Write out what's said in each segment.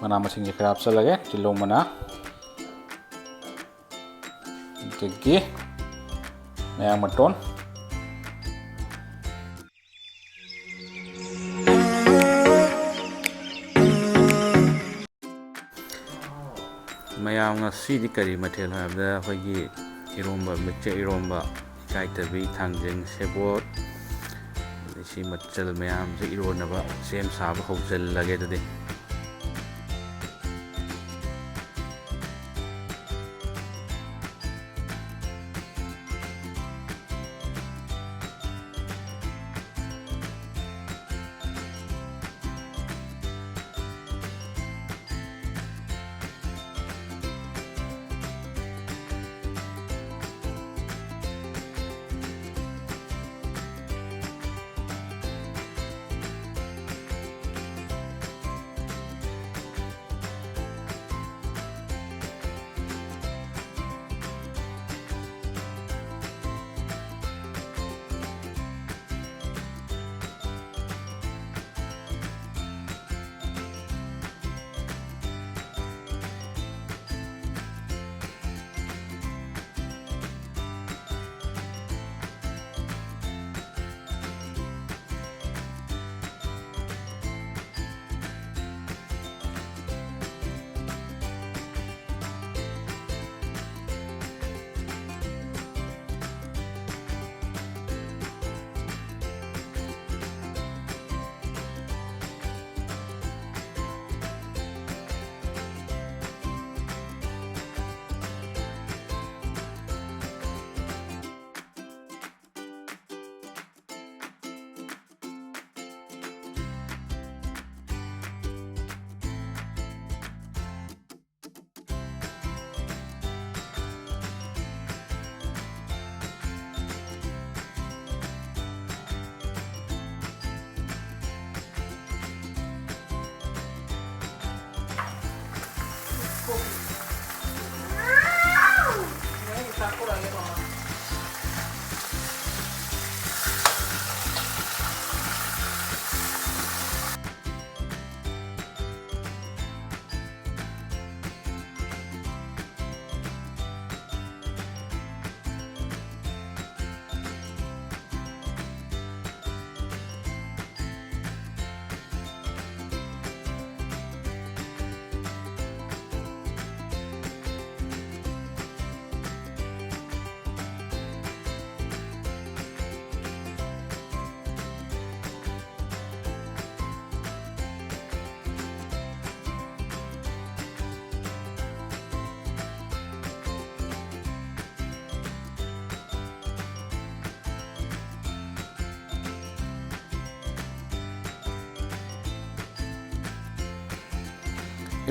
mana masing khara hapchalage tilong mana adagi mayang maton mayam ngasi di kari mathel habda hoigi iromba mixture iromba kaitabi thangjeng sebot si machal mayam se ironaba sem saba hojal lage dadi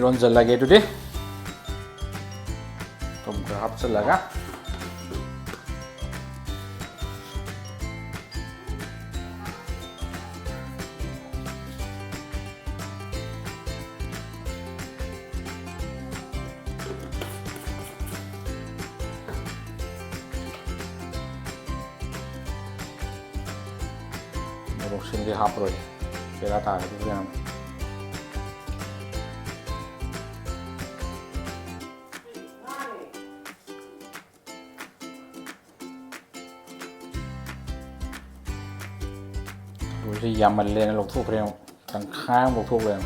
iron jalage today tom ka hapchalaga morok sindi haproi pera ta ga thì giờ mình lên lục thuốc rồi thằng kháng một thuốc rồi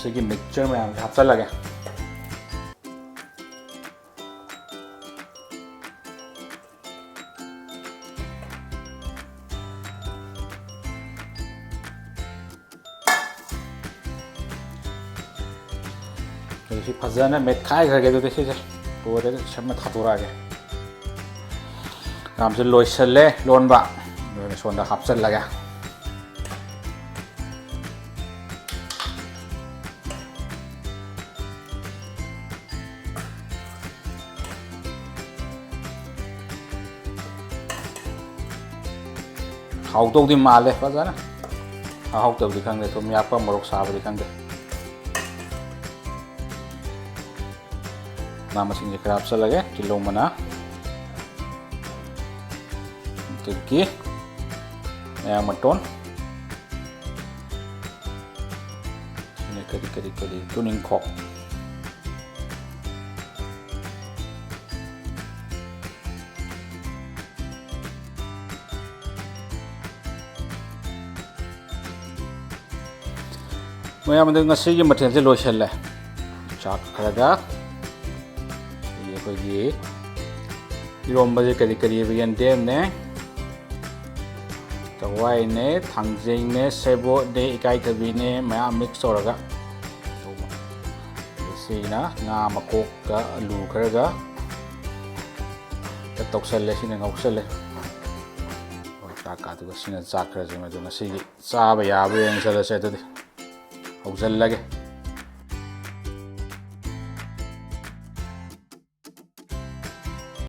sẽ cái mixture mà hấp dẫn lagi 이 파자는 몇 가지 가게도 되시죠. 그거를 참만 타도라게. 남들 로이설레 론바. 너네 손다 합설라게. 하우도디 말레 파자나. 하우도디 강데 좀 약간 모록 사버디 강데. ꯃꯅꯥ ꯃꯁꯤꯡꯁꯦ ꯈꯔ ꯍꯥꯞꯆꯜꯂꯒꯦ ꯇꯤꯜꯍꯧ ꯃꯅꯥ ꯑꯗꯒꯤ ꯃꯌꯥꯡ ꯃꯇꯣꯟ ꯀꯔꯤ ꯇꯨꯅꯤꯡꯈꯣꯛ ꯃꯌꯥꯝ ꯑꯗꯨ ꯉꯁꯤꯒꯤ ꯃꯊꯦꯜꯁꯦ ꯂꯣꯏꯁꯜꯂꯦ ꯆꯥꯛ ꯈꯔꯒ ꯑꯩꯈꯣꯏꯒꯤ ꯏꯔꯣꯝꯕꯁꯦ ꯀꯔꯤ ꯌꯦꯟꯗꯦꯝꯅꯦ ꯆꯋꯥꯏꯅꯦ ꯊꯥꯡꯖꯤꯡꯅꯦ ꯁꯦꯕꯣꯠꯅꯦ ꯏꯀꯥꯏꯊꯕꯤꯅꯦ ꯃꯌꯥꯝ ꯃꯤꯛꯁ ꯇꯧꯔꯒ ꯇꯧꯕ ꯁꯤꯅ ꯉꯥ ꯃꯀꯣꯛꯀ ꯑꯂꯨ ꯈꯔꯒ ꯇꯧꯁꯜꯂꯦ ꯁꯤꯅ ꯉꯧꯁꯜꯂꯦ ꯆꯥꯛꯀ ꯑꯗꯨꯒ ꯁꯤꯅ ꯆꯥꯛ ꯈꯔꯁꯦ ꯃꯗꯨ ꯉꯁꯤꯒꯤ ꯆꯥꯕ ꯌꯥꯕ ꯌꯦꯡꯁꯜꯂꯁꯦ ꯑꯗꯨꯗꯤ ꯍꯧꯖꯜꯂꯒꯦ